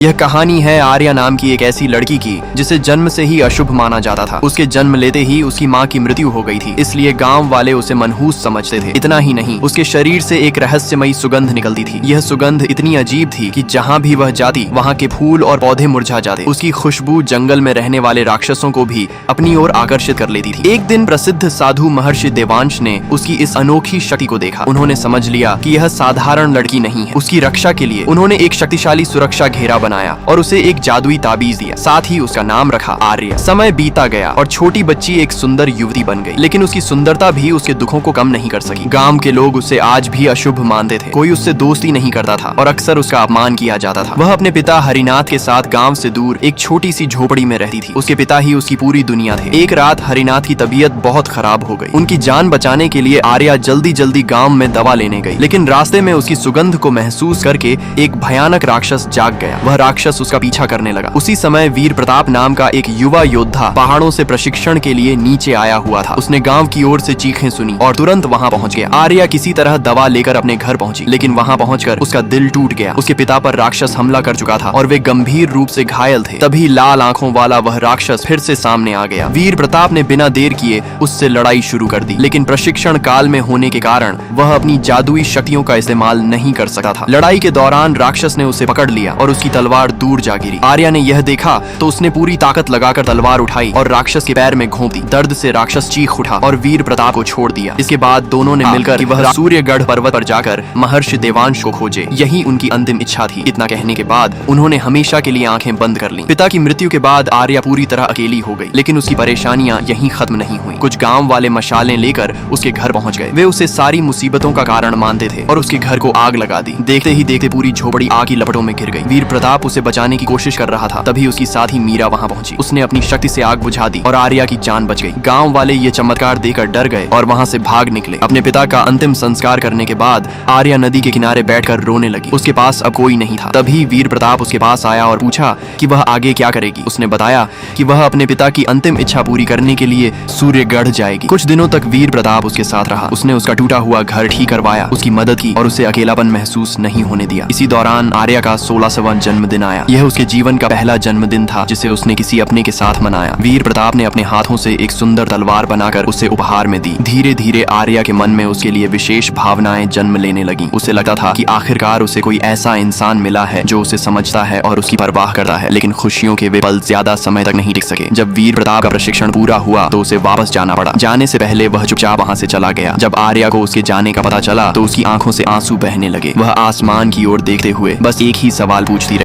यह कहानी है आर्या नाम की एक ऐसी लड़की की जिसे जन्म से ही अशुभ माना जाता था। उसके जन्म लेते ही उसकी माँ की मृत्यु हो गई थी, इसलिए गांव वाले उसे मनहूस समझते थे। इतना ही नहीं, उसके शरीर से एक रहस्यमयी सुगंध निकलती थी। यह सुगंध इतनी अजीब थी कि जहाँ भी वह जाती वहाँ के फूल और पौधे मुरझा जाते। उसकी खुशबू जंगल में रहने वाले राक्षसों को भी अपनी ओर आकर्षित कर लेती थी। एक दिन प्रसिद्ध साधु महर्षि देवांश ने उसकी इस अनोखी शक्ति को देखा। उन्होंने समझ लिया कि यह साधारण लड़की नहीं है। उसकी रक्षा के लिए उन्होंने एक शक्तिशाली सुरक्षा घेरा बनाया और उसे एक जादुई ताबीज दिया। साथ ही उसका नाम रखा आर्या। समय बीता गया और छोटी बच्ची एक सुंदर युवती बन गई, लेकिन उसकी सुंदरता भी उसके दुखों को कम नहीं कर सकी। गांव के लोग उसे आज भी अशुभ मानते थे। कोई उससे दोस्ती नहीं करता था और अक्सर उसका अपमान किया जाता था। वह अपने पिता हरिनाथ के साथ गांव से दूर एक छोटी सी झोपड़ी में रहती थी। उसके पिता ही उसकी पूरी दुनिया थे। एक रात हरिनाथ की तबीयत बहुत खराब हो गई। उनकी जान बचाने के लिए आर्या जल्दी जल्दी गांव में दवा लेने गई, लेकिन रास्ते में उसकी सुगंध को महसूस करके एक भयानक राक्षस जाग गया। वह राक्षस उसका पीछा करने लगा। उसी समय वीर प्रताप नाम का एक युवा योद्धा पहाड़ों से प्रशिक्षण के लिए नीचे आया हुआ था। उसने गांव की ओर से चीखें सुनी और तुरंत वहां पहुंच गया। आर्या किसी तरह दवा लेकर अपने घर पहुंची, लेकिन वहां पहुंचकर उसका दिल टूट गया। उसके पिता पर राक्षस हमला कर चुका था और वे गंभीर रूप से घायल थे। तभी लाल आंखों वाला वह राक्षस फिर से सामने आ गया। वीर प्रताप ने बिना देर किए उससे लड़ाई शुरू कर दी, लेकिन प्रशिक्षण काल में होने के कारण वह अपनी जादुई शक्तियों का इस्तेमाल नहीं कर सकता था। लड़ाई के दौरान राक्षस ने उसे पकड़ लिया और उसकी तलवार दूर जा गिरी। आर्या ने यह देखा तो उसने पूरी ताकत लगाकर तलवार उठाई और राक्षस के पैर में घोंप दी। दर्द से राक्षस चीख उठा और वीर प्रताप को छोड़ दिया। इसके बाद दोनों ने मिलकर कि वह सूर्यगढ़ पर्वत पर जाकर महर्षि देवांश को खोजे। यही उनकी अंतिम इच्छा थी। इतना कहने के बाद उन्होंने हमेशा के लिए आंखें बंद कर लीं। पिता की मृत्यु के बाद आर्या पूरी तरह अकेली हो गई, लेकिन उसकी परेशानियां यहीं खत्म नहीं हुई। कुछ गांव वाले मशालें लेकर उसके घर पहुंच गए। वे उसे सारी मुसीबतों का कारण मानते थे और उसके घर को आग लगा दी। देखते ही देखते पूरी झोपड़ी आग की लपटों में गिर गई। वीर प्रताप उसे बचाने की कोशिश कर रहा था, तभी उसकी साथी मीरा वहां पहुंची। उसने अपनी शक्ति से आग बुझा दी और आर्या की जान बच गई। गांव वाले ये चमत्कार देखकर डर गए और वहां से भाग निकले। अपने पिता का अंतिम संस्कार करने के बाद आर्या नदी के किनारे बैठकर रोने लगी। उसके पास अब कोई नहीं था। तभी वीर प्रताप उसके पास आया और पूछा कि वह आगे क्या करेगी। उसने बताया कि वह अपने पिता की अंतिम इच्छा पूरी करने के लिए सूर्यगढ़ जाएगी। कुछ दिनों तक वीर प्रताप उसके साथ रहा। उसने उसका टूटा हुआ घर ठीक करवाया, उसकी मदद की और उसे अकेलापन महसूस नहीं होने दिया। इसी दौरान आर्या का 16वां जन्मदिन आया। यह उसके जीवन का पहला जन्मदिन था जिसे उसने किसी अपने के साथ मनाया। वीर प्रताप ने अपने हाथों से एक सुंदर तलवार बनाकर उसे उपहार में दी। धीरे धीरे आर्या के मन में उसके लिए विशेष भावनाएं जन्म लेने लगी। उसे लगता था कि आखिरकार उसे कोई ऐसा इंसान मिला है जो उसे समझता है और उसकी परवाह करता है। लेकिन खुशियों के वे पल ज्यादा समय तक नहीं टिक सके। जब वीर प्रताप का प्रशिक्षण पूरा हुआ तो उसे वापस जाना पड़ा। जाने से पहले वह चुपचाप वहां से चला गया। जब आर्या को उसके जाने का पता चला तो उसकी आंखों से आंसू बहने लगे। वह आसमान की ओर देखते हुए बस एक ही सवाल पूछती रही।